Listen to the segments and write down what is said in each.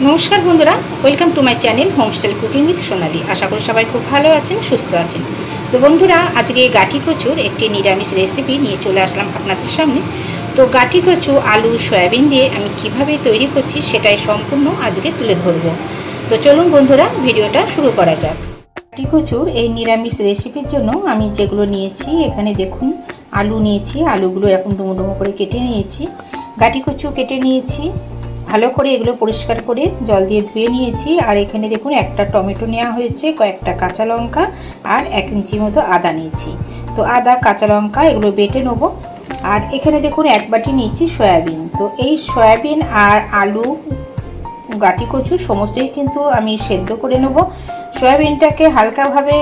নমস্কার বন্ধুরা, welcome to my channel homestyle cooking with Sonali. আশা করি সবাই খুব ভালো আছেন, সুস্থ আছেন। তো বন্ধুরা, আজকে গাঠি কচুর একটি নিরামিষ রেসিপি নিয়ে চলে আসলাম আপনাদের সামনে। তো গাঠি কচু আলু সয়াবিন দিয়ে আমি কিভাবে তৈরি করছি সেটাই সম্পূর্ণ আজকে তুলে ধরব। তো চলুন বন্ধুরা, ভিডিওটা শুরু করা যাক। গাঠি কচুর এই নিরামিষ রেসিপির জন্য আমি যেগুলো নিয়েছি, এখানে দেখুন আলু নিয়েছি, আলুগুলো এরকম ডুমো ডুমো করে কেটে নিয়েছি। গাঠি কচু কেটে নিয়েছি, ভালো করে এগুলো পরিষ্কার করে জল দিয়ে ধুয়ে নিয়েছি। আর এখানে দেখুন একটা টমেটো নেওয়া হয়েছে, কয়েকটা কাঁচা লঙ্কা আর 1 ইঞ্চি মতো আদা নিয়েছি। তো আদা কাঁচা লঙ্কা এগুলো বেটে নেবো। আর এখানে দেখুন 1 বাটি নিয়েছি সয়াবিন। তো এই সয়াবিন আর আলু গাঠি কচু সমস্তই কিন্তু আমি সেদ্ধ করে নেব। সয়াবিনটাকে হালকাভাবে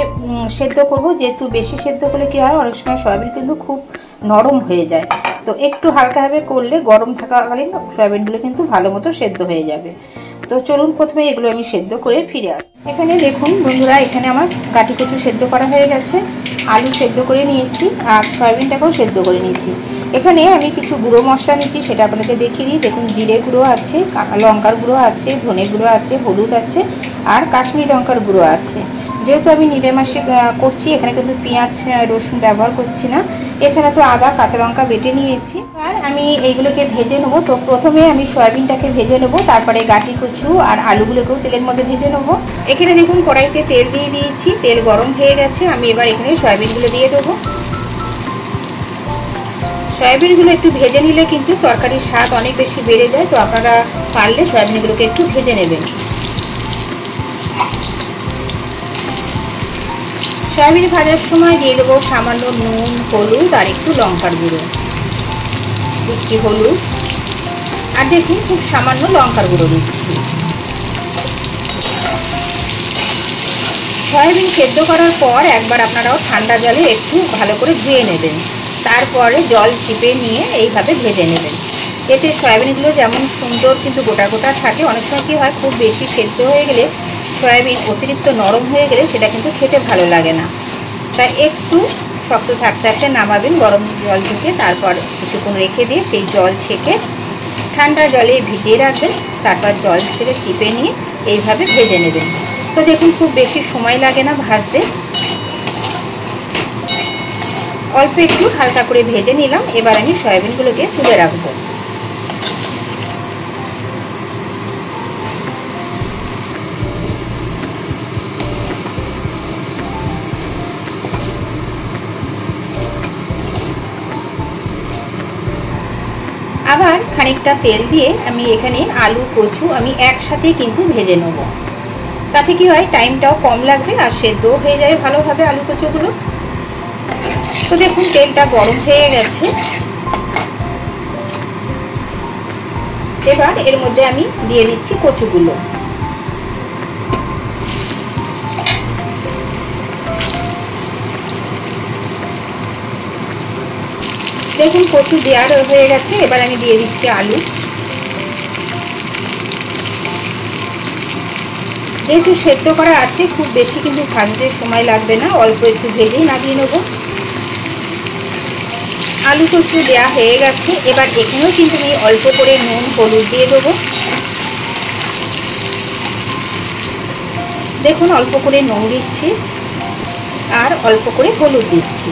সেদ্ধ করব, যেহেতু বেশি সেদ্ধ করলে কি হয়, অনেক সময় সয়াবিন কিন্তু খুব নরম হয়ে যায়। তো একটু হালকাভাবে করলে গরম থাকাকালীন সয়াবিনগুলো কিন্তু ভালো মতো সেদ্ধ হয়ে যাবে। তো চলুন প্রথমে এগুলো আমি সেদ্ধ করে ফিরে আসি। এখানে দেখুন বন্ধুরা, এখানে আমার গাঠি কচু সেদ্ধ করা হয়ে গেছে, আলু সেদ্ধ করে নিয়েছি আর সয়াবিনটাকেও সেদ্ধ করে নিয়েছি। এখানে আমি কিছু গুঁড়ো মশলা নিয়েছি, সেটা আপনাদের দেখিয়ে দিই। দেখুন জিরে গুঁড়ো আছে, লঙ্কার গুঁড়ো আছে, ধনে গুঁড়ো আছে, হলুদ আছে আর কাশ্মীরি লঙ্কার গুঁড়ো আছে। যেহেতু আমি নিরামিষে করছি, এখানে কিন্তু পেঁয়াজ রসুন ব্যবহার করছি না। এছাড়া তো আদা কাঁচা লঙ্কা বেটে নিয়েছি। আর আমি এইগুলোকে ভেজে নেবো। তো প্রথমে আমি সয়াবিনটাকে ভেজে নেবো, তারপরে গাঠি কচু আর আলুগুলোকেও তেলের মধ্যে ভেজে নেবো। এখানে দেখুন কড়াইতে তেল দিয়ে দিয়েছি, তেল গরম হয়ে গেছে। আমি এবার এখানে সয়াবিনগুলো দিয়ে দেবো। সয়াবিনগুলো একটু ভেজে নিলে কিন্তু তরকারির স্বাদ অনেক বেশি বেড়ে যায়। তো আপনারা পারলে সয়াবিনগুলোকে একটু ভেজে নেবেন। সয়াবিন ভাজার সময় দিয়ে দেবো সামান্য নুন, হলুদ আর একটু লঙ্কার গুঁড়ো, একটু হলুদ আর দেখুন খুব সামান্য লঙ্কার গুঁড়ো দিচ্ছি। সয়াবিন সেদ্ধ করার পর একবার আপনারাও ঠান্ডা জলে একটু ভালো করে ধুয়ে নেবেন, তারপরে জল চিপে নিয়ে এইভাবে ভেজে নেবেন। এতে সয়াবিনগুলো যেমন সুন্দর কিন্তু গোটা গোটা থাকে। অনেক সময় কী হয়, খুব বেশি সেদ্ধ হয়ে গেলে সয়াবিন অতিরিক্ত নরম হয়ে গেলে সেটা কিন্তু খেতে ভালো লাগে না। তাই একটু শক্ত থাকতে থাকতে নামাবেন গরম জল থেকে, তারপর কিছুক্ষণ রেখে দিয়ে সেই জল ছেঁকে ঠান্ডা জলে ভিজিয়ে রাখবেন। তারপর জল ছেড়ে চিপে নিয়ে এইভাবে ভেজে নেবেন। তো দেখুন খুব বেশি সময় লাগে না ভাজতে, অল্প একটু হালকা করে ভেজে নিলাম। এবার আমি সয়াবিনগুলোকে তুলে রাখবো। আবার খানিকটা তেল দিয়ে আমি এখানে আলু কচু আমি একসাথে কিন্তু ভেজে নেব। তাতে কি হয়, টাইমটাও কম লাগবে আর সেদ্ধও হয়ে যাবে ভালোভাবে আলু কচুগুলো। তো দেখুন তেলটা গরম হয়ে গেছে। এবার এর মধ্যে আমি দিয়ে দিচ্ছি কচুগুলো। দেখুন কচু দেওয়া হয়ে গেছে। এবার আমি দিয়ে দিচ্ছি আলু। যেহেতু সেদ্ধ করা আছে, খুব বেশি কিন্তু ভাজতে সময় লাগবে না, অল্প একটু ভেজেই নামিয়ে নেব। আলু কচু দেওয়া হয়ে গেছে। এবার এখানেও কিন্তু আমি অল্প করে নুন হলুদ দিয়ে দেবো। দেখুন অল্প করে নুন দিচ্ছি আর অল্প করে হলুদ দিচ্ছি।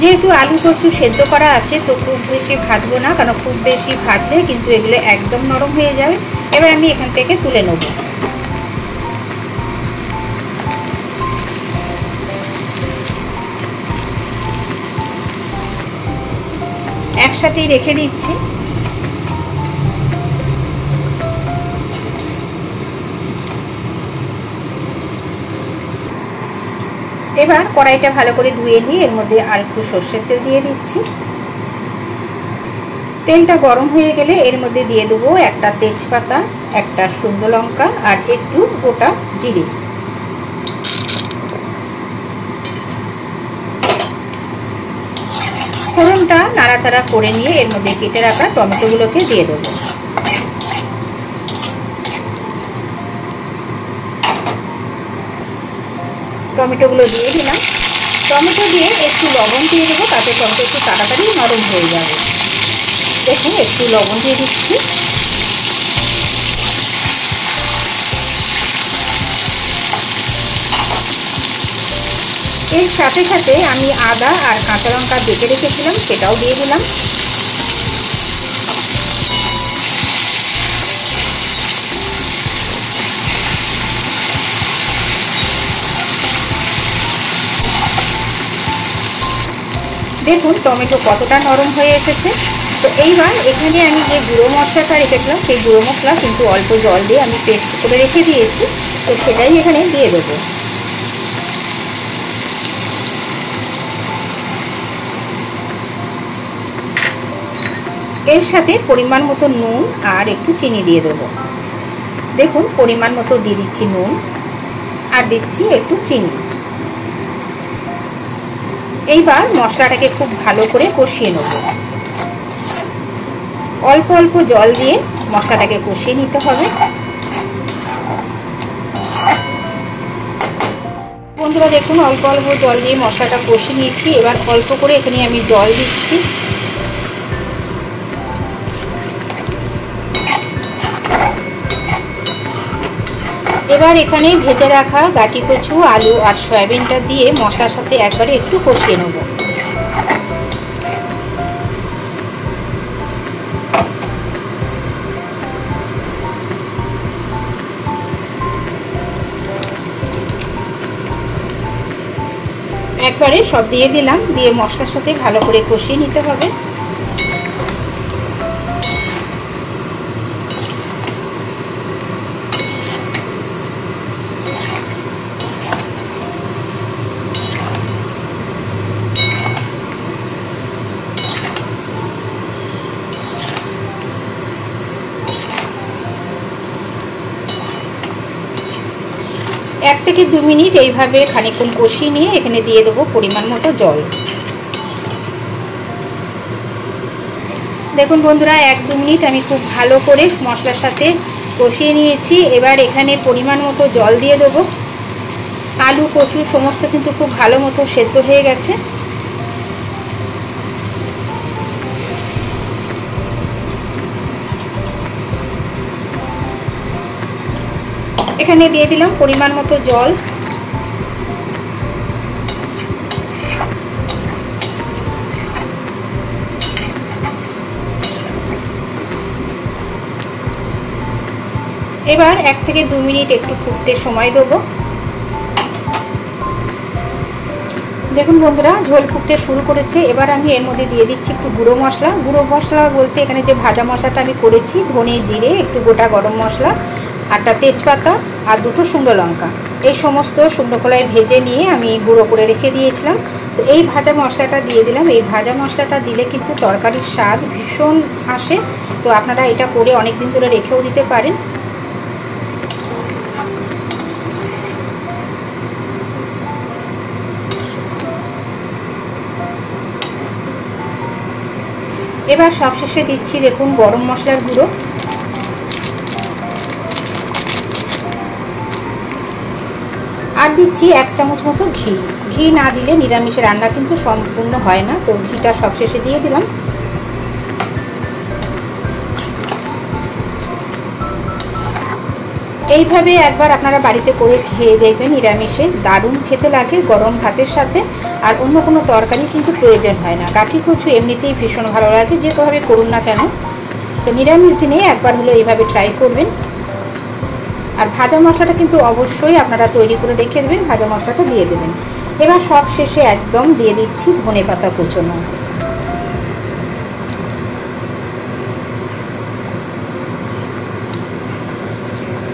যেহেতু আলু কচু সেদ্ধ করা আছে, তো খুব বেশি ভাজবো না, কারণ খুব বেশি ভাজলে কিন্তু এগুলো একদম নরম হয়ে যাবে। এবার আমি এখান থেকে তুলে নেব। একসাথেই রেখে দিচ্ছি। এবার কড়াইটা ভালো করে ধুয়ে নিয়ে এর মধ্যে আর একটু সর্ষের তেল দিয়ে দিচ্ছি। তেলটা গরম হয়ে গেলে এর মধ্যে দিয়ে দেবো একটা তেজপাতা, একটা শুকনো লঙ্কা আর একটু গোটা জিরে। ফোড়নটা নাড়াচাড়া করে নিয়ে এর মধ্যে কেটে রাখা টমেটোগুলোকে দিয়ে দেবো। টমেটোগুলো দিয়ে দিলাম। টমেটো দিয়ে একটু লবণ দিয়ে দেবো, তাতে টমেটো একটু তাড়াতাড়ি নরম হয়ে যাবে। দেখুন একটু লবণ দিয়ে দিচ্ছি। এর সাথে সাথে আমি আদা আর কাঁচা লঙ্কা বেটে রেখেছিলাম, সেটাও দিয়ে দিলাম। দেখুন টমেটো কতটা নরম হয়ে এসেছে। তো এইবার এখানে আমি যে গুঁড়ো মশলাটা রেখেছিলাম, সেই গুঁড়ো মশলা কিন্তু অল্প জল দিয়ে আমি পেস্ট করে রেখে দিয়েছি, তো সেটাই এখানে দিয়ে দেবো। এর সাথে পরিমাণ মতো নুন আর একটু চিনি দিয়ে দেবো। দেখুন পরিমাণ মতো দিয়ে দিচ্ছি নুন আর দিচ্ছি একটু চিনি। এইবার মশলাটাকে খুব ভালো করে কষিয়ে নেব। অল্প অল্প জল দিয়ে মশলাটাকে কষিয়ে নিতে হবে। বন্ধুরা দেখুন অল্প অল্প জল দিয়ে মশলাটা কষিয়ে নিয়েছি। এবার অল্প করে এখানে আমি জল দিচ্ছি। এবার এখানে ভেজে রাখা গাটি কচু, আলু আর সয়াবিনটা দিয়ে মশলার সাথে একবারে একটু কষিয়ে নেব। একবারে সব দিয়ে দিলাম, দিয়ে মশলার সাথে ভালো করে কষিয়ে নিতে হবে। এক থেকে 2 মিনিট এইভাবে খানিকক্ষণ কষিয়ে নিয়ে এখানে দিয়ে দেবো পরিমাণ মতো জল। দেখুন বন্ধুরা 1-2 মিনিট আমি খুব ভালো করে মশলার সাথে কষিয়ে নিয়েছি। এবার এখানে পরিমাণ মতো জল দিয়ে দেবো। আলু কচু সমস্ত কিন্তু খুব ভালো মতো সেদ্ধ হয়ে গেছে। এখানে দিয়ে দিলাম পরিমাণ মতো জল। এবার 1 থেকে 2 মিনিট একটু ফুটতে সময় দেবো। দেখুন বন্ধুরা ঝোল ফুটতে শুরু করেছে। এবার আমি এর মধ্যে দিয়ে দিচ্ছি একটু গুঁড়ো মশলা। গুঁড়ো মশলা বলতে এখানে যে ভাজা মশলাটা আমি করেছি, ধনে জিরে, একটু গোটা গরম মশলা, একটা তেজপাতা আর 2টো শুকনো লঙ্কা, এই সমস্ত শুকনো খোলায় ভেজে নিয়ে আমি গুঁড়ো করে রেখে দিয়েছিলাম। তো এই ভাজা মশলাটা দিয়ে দিলাম। এই ভাজা মশলাটা দিলে কিন্তু তরকারির স্বাদ ভীষণ আসে। তো আপনারা এটা করে অনেক দিন ধরে রেখেও দিতে পারেন। এবার সবশেষে দিচ্ছি দেখুন গরম মশলার গুঁড়ো। আর দিচ্ছি 1 চামচ মতো ঘি। ঘি না দিলে নিরামিষ রান্না কিন্তু সম্পূর্ণ হয় না, তো ঘিটা সবশেষে দিয়ে দিলাম। এইভাবে একবার আপনারা বাড়িতে করে খেয়ে দেখবেন, নিরামিষে দারুণ খেতে লাগে গরম ভাতের সাথে। আর অন্য কোনো তরকারি কিন্তু প্রয়োজন হয় না। গাঠি কচু এমনিতেই ভীষণ ভালো লাগে, যেভাবে করুন না কেন। তো নিরামিষ দিনে একবার হলো এইভাবে ট্রাই করবেন। আর ভাজা মশলাটা কিন্তু অবশ্যই আপনারা তৈরি করে রেখে দেবেন, ভাজা মশলাটা দিয়ে দেবেন। এবার সব শেষে একদম দিয়ে দিচ্ছি ধনেপাতা কুচনো।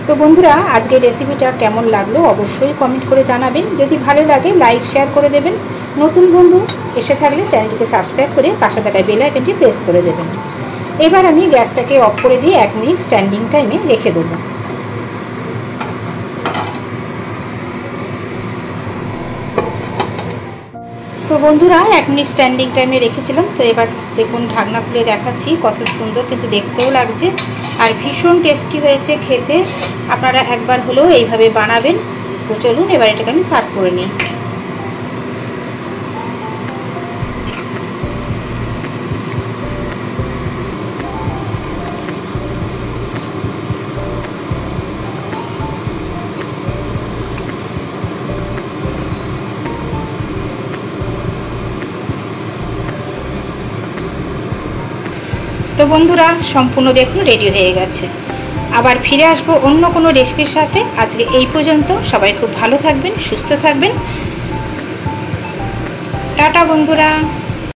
তো বন্ধুরা আজকের রেসিপিটা কেমন লাগলো অবশ্যই কমেন্ট করে জানাবেন। যদি ভালো লাগে লাইক শেয়ার করে দেবেন। নতুন বন্ধু এসে থাকলে চ্যানেলটিকে সাবস্ক্রাইব করে পাশে থাকা বেল আইকনটি প্রেস করে দেবেন। এবার আমি গ্যাসটাকে অফ করে দিয়ে 1 মিনিট স্ট্যান্ডিং টাইমে রেখে দেবো। তো বন্ধুরা 1 মিনিট স্ট্যান্ডিং টাইমে রেখেছিলাম। তো এবার দেখুন ঢাকনা খুলে দেখাচ্ছি, কত সুন্দর কিন্তু দেখতেও লাগছে আর ভীষণ টেস্টি হয়েছে খেতে। আপনারা একবার হলেও এইভাবে বানাবেন। তো চলুন এবার এটাকে আমি সার্ভ করে নিই। তো বন্ধুরা সম্পূর্ণ দেখুন রেডি হয়ে গেছে। আবার ফিরে আসবো অন্য কোনো রেসিপির সাথে। আজকে এই পর্যন্ত। সবাই খুব ভালো থাকবেন, সুস্থ থাকবেন। টাটা বন্ধুরা।